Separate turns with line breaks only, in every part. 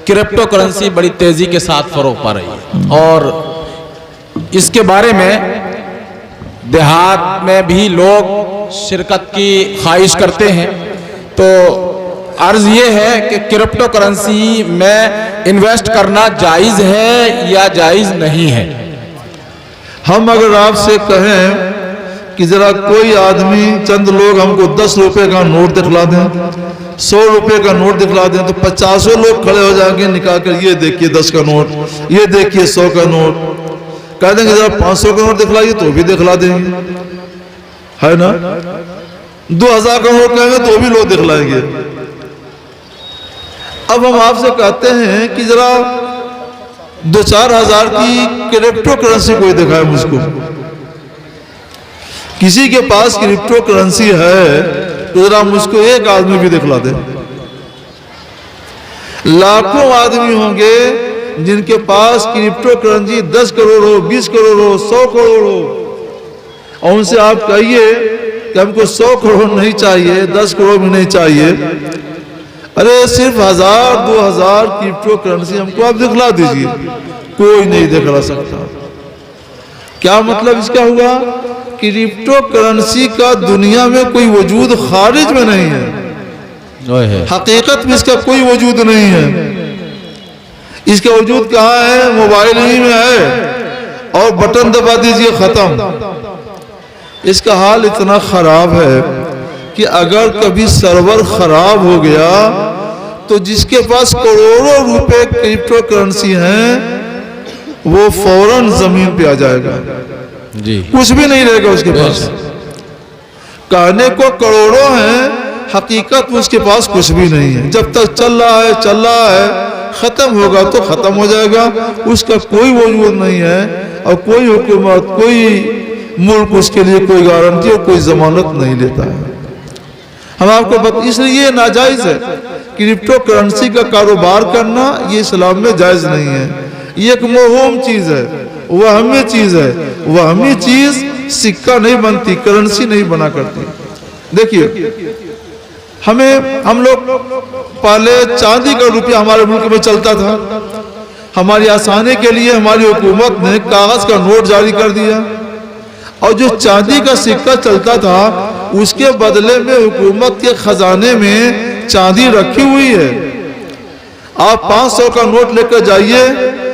Crypto currency बड़ी तेजी के साथ फरोग पा रही है और इसके बारे में देहात में भी लोग शिरकत की ख्वाहिश करते हैं। तो अर्ज ये है कि क्रिप्टो करेंसी में इन्वेस्ट करना जायज़ है या जायज़ नहीं है?
हम अगर आपसे कहें कि जरा कोई आदमी, चंद लोग हमको 10 रुपए का नोट दिखला दें, 100 रुपए का नोट दिखला दें, तो 50 लोग खड़े हो जाएंगे निकाल कर, ये देखिए 10 का नोट, ये देखिए 100 का नोट। कह देंगे जरा 500 का नोट दिखलाइए, तो भी दिखला देंगे, है ना। 2000 का नोट कहेंगे तो भी लोग दिखलाएंगे। अब हम आपसे कहते हैं कि जरा 2-4 हजार की क्रिप्टो करेंसी कोई दिखाए मुझको। किसी के पास क्रिप्टो करेंसी है तो जरा मुझको एक आदमी भी दिखला दे। लाखों आदमी होंगे जिनके पास क्रिप्टो करेंसी 10 करोड़ हो, 20 करोड़ हो, 100 करोड़ हो, और उनसे आप कहिए कि हमको 100 करोड़ नहीं चाहिए, 10 करोड़ भी नहीं चाहिए, अरे सिर्फ 1000-2000 क्रिप्टो करेंसी हमको आप दिखला दीजिए, कोई नहीं दिखला सकता। क्या मतलब इसका हुआ? क्रिप्टो करेंसी का दुनिया में कोई वजूद खारिज में नहीं है, हकीकत में इसका कोई वजूद नहीं है। इसका वजूद कहाँ है? मोबाइल ही में है, और बटन दबा दीजिए खत्म। इसका हाल इतना खराब है कि अगर कभी सर्वर खराब हो गया तो जिसके पास करोड़ों रुपए क्रिप्टो करेंसी हैं वो फौरन जमीन पे आ जाएगा
जी,
कुछ भी नहीं रहेगा उसके पास। कहने को करोड़ों हैं, हकीकत में उसके पास कुछ भी नहीं है। जब तक चल रहा है, खत्म होगा तो खत्म हो जाएगा, उसका कोई वजूद नहीं है, और कोई हुकूमत, कोई मुल्क उसके लिए कोई गारंटी और कोई जमानत नहीं लेता है। हम आपको इसलिए नाजायज है क्रिप्टो करेंसी का कारोबार करना, ये इस्लाम में जायज नहीं है। ये एक मोहूम चीज है, वहमी चीज है। वहमी चीज सिक्का नहीं बनती, करेंसी नहीं बना करती। देखिए, हम लोग पहले चांदी का रुपया हमारे मुल्क में चलता था। हमारी आसानी के लिए हमारी हुकूमत ने कागज का नोट जारी कर दिया, और जो चांदी का सिक्का चलता था उसके बदले में हुकूमत के खजाने में चांदी रखी हुई है। आप 500 का नोट लेकर जाइए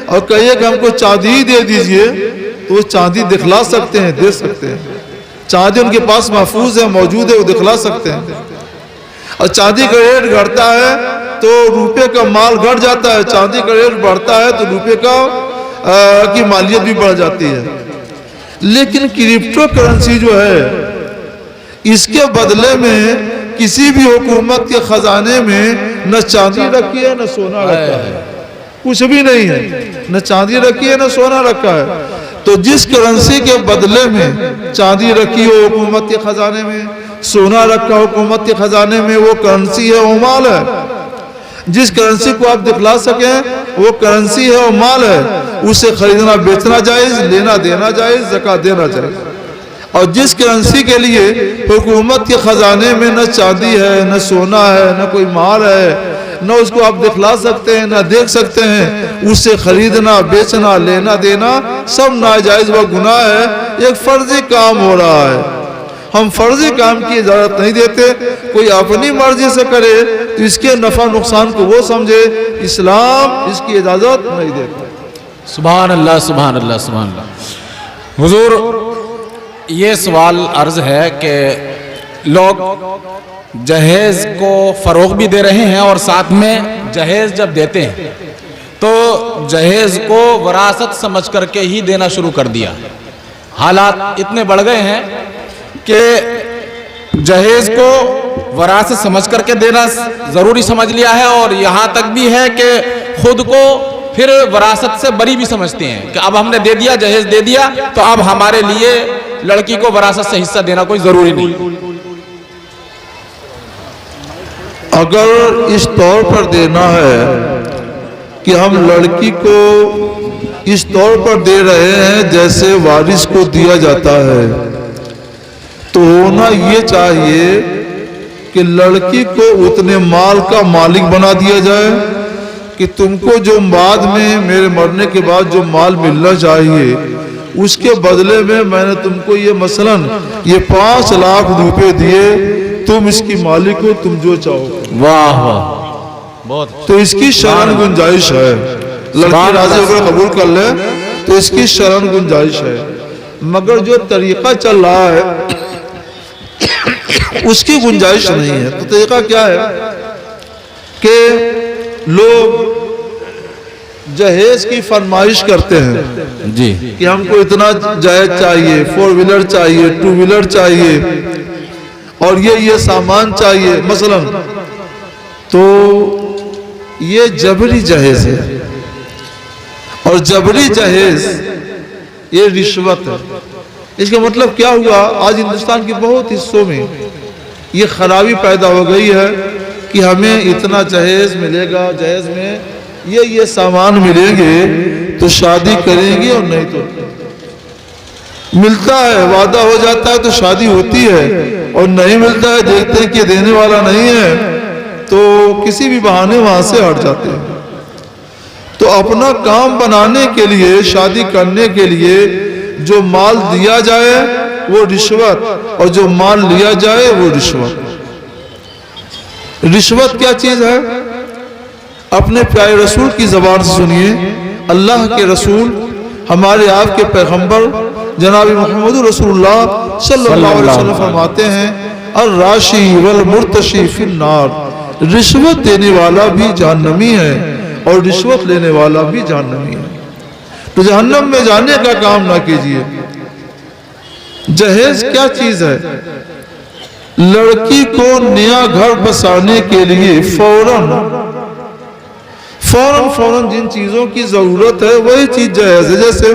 और कहिए कि हमको चांदी ही दे दीजिए, तो वो चांदी दिखला सकते हैं, दे सकते हैं। चांदी उनके पास महफूज है, मौजूद है, वो दिखला सकते हैं। और चांदी का रेट घटता है तो रुपये का माल घट जाता है, चांदी का रेट बढ़ता है तो रुपये की मालियत भी बढ़ जाती है। लेकिन क्रिप्टो करेंसी जो है, इसके बदले में किसी भी हुकूमत के खजाने में न चांदी रखी है न सोना रखा है, कुछ भी नहीं है, न चांदी रखी है न सोना रखा है। तो जिस करेंसी के बदले में चांदी रखी हो हुकूमत के खजाने में, सोना रखा हुकूमत के खजाने में, वो करेंसी है, वो माल है। जिस करेंसी को आप दिखला सकें वो करेंसी है, वो माल है, उसे खरीदना बेचना जायज, लेना देना जायज, ज़कात देना जायज। और जिस करेंसी के लिए हुकूमत के खजाने में न चांदी है, न सोना है, न कोई माल है, न उसको आप दिखला सकते हैं, न देख सकते हैं, उससे खरीदना बेचना लेना देना सब नाजायज व गुनाह है। एक फर्जी काम हो रहा है। हम फर्जी काम की इजाजत नहीं देते। कोई अपनी मर्जी से करे तो इसके नफा नुकसान को वो समझे, इस्लाम इसकी इजाजत नहीं देता।
सुभान अल्लाह, सुभान अल्लाह, सुभान अल्लाह। हुजूर, ये सवाल अर्ज है कि लोग जहेज को फरोग भी दे रहे हैं, और साथ में जहेज जब देते हैं तो जहेज को वरासत समझ करके ही देना शुरू कर दिया। हालात इतने बढ़ गए हैं कि जहेज को वरासत समझ करके देना जरूरी समझ लिया है, और यहाँ तक भी है कि खुद को फिर वरासत से बरी भी समझते हैं कि अब हमने दे दिया, जहेज दे दिया, तो अब हमारे लिए लड़की को वरासत से हिस्सा देना कोई जरूरी नहीं।
अगर इस तौर पर देना है कि हम लड़की को इस तौर पर दे रहे हैं जैसे वारिस को दिया जाता है, तो होना ये चाहिए कि लड़की को उतने माल का मालिक बना दिया जाए कि तुमको जो बाद में मेरे मरने के बाद जो माल मिलना चाहिए उसके बदले में मैंने तुमको ये मसलन ये 5 लाख रुपए दिए, तुम इसकी मालिक हो, तुम जो चाहो।
वाह वाह, बहुत।
तो इसकी शरण गुंजाइश है, लड़की राजी होकर कबूल कर ले तो इसकी शरण गुंजाइश है। मगर जो तरीका चल रहा है उसकी गुंजाइश नहीं है। तो तरीका क्या है कि लोग जहेज की फरमाइश करते हैं
जी
कि हमको इतना जहेज चाहिए, 4 व्हीलर चाहिए, 2 व्हीलर चाहिए और ये सामान चाहिए मसलन। तो ये जबरी जहेज है और जबरी जहेज ये रिश्वत है। इसका मतलब क्या हुआ, आज हिंदुस्तान के बहुत हिस्सों में ये खराबी पैदा हो गई है कि हमें इतना जहेज मिलेगा, जहेज में ये सामान मिलेंगे तो शादी करेंगे और नहीं तो मिलता है, वादा हो जाता है तो शादी होती है और नहीं मिलता है, देखते हैं कि देने वाला नहीं है तो किसी भी बहाने वहां से हट जाते हैं। तो अपना काम बनाने के लिए, शादी करने के लिए जो माल दिया जाए वो रिश्वत और जो माल लिया जाए वो रिश्वत। रिश्वत क्या चीज है? अपने प्यारे रसूल की जबान से सुनिए। अल्लाह के रसूल हमारे आपके पैगंबर जनाब मोहम्मद रसूलुल्लाह सल्लल्लाहु अलैहि वसल्लम फरमाते हैं, अर्राशी वल मुर्तशी फिन्नार, रिश्वत देने वाला भी जहन्नमी है और रिश्वत लेने वाला भी जहन्नमी है। तो जहन्नम में जाने का काम ना कीजिए। जहेज क्या चीज है? लड़की को नया घर बसाने के लिए फौरन जिन चीजों की जरूरत है वही चीज जहेज है। जैसे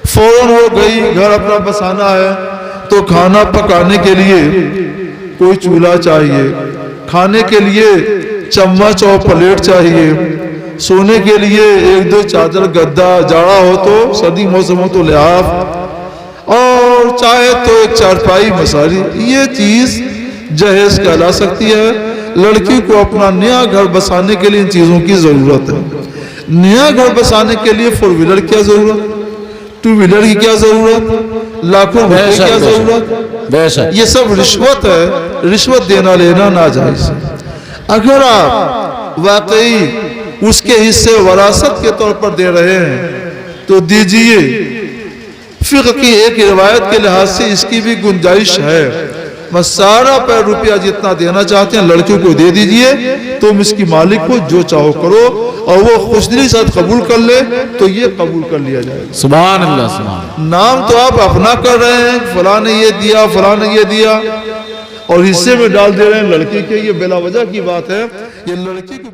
फौरन हो गई, घर अपना बसाना है तो खाना पकाने के लिए कोई चूल्हा चाहिए, खाने के लिए चम्मच और प्लेट चाहिए, सोने के लिए 1-2 चादर गद्दा, जाड़ा हो तो, सर्दी मौसम हो तो लिहाफ, और चाहे तो एक चारपाई मसारी। ये चीज जहेज कहला सकती है। लड़की को अपना नया घर बसाने के लिए इन चीजों की जरूरत है। नया घर बसाने के लिए 4 व्हीलर क्या जरूरत, 2 व्हीलर की क्या जरूरत, लाखों रुपए की क्या जरूरत? ये सब रिश्वत है। रिश्वत देना लेना नाजायज है। अगर आप वाकई उसके हिस्से वरासत के तौर पर दे रहे हैं तो दीजिए। फिक्र की एक रिवायत के लिहाज से इसकी भी गुंजाइश है। बस सारा पैर रुपया जितना देना चाहते हैं लड़कियों को दे दीजिए, तुम इसकी मालिक को जो चाहो करो, और वो खुशदिली साथ कबूल कर ले तो ये कबूल कर लिया जाएगा।
सुभान अल्लाह, सुभान।
नाम तो आप अपना कर रहे हैं, फलां ने ये दिया, फलां ने ये दिया, और हिस्से में डाल दे रहे हैं लड़की के। ये बेला वजह की बात है। ये लड़की को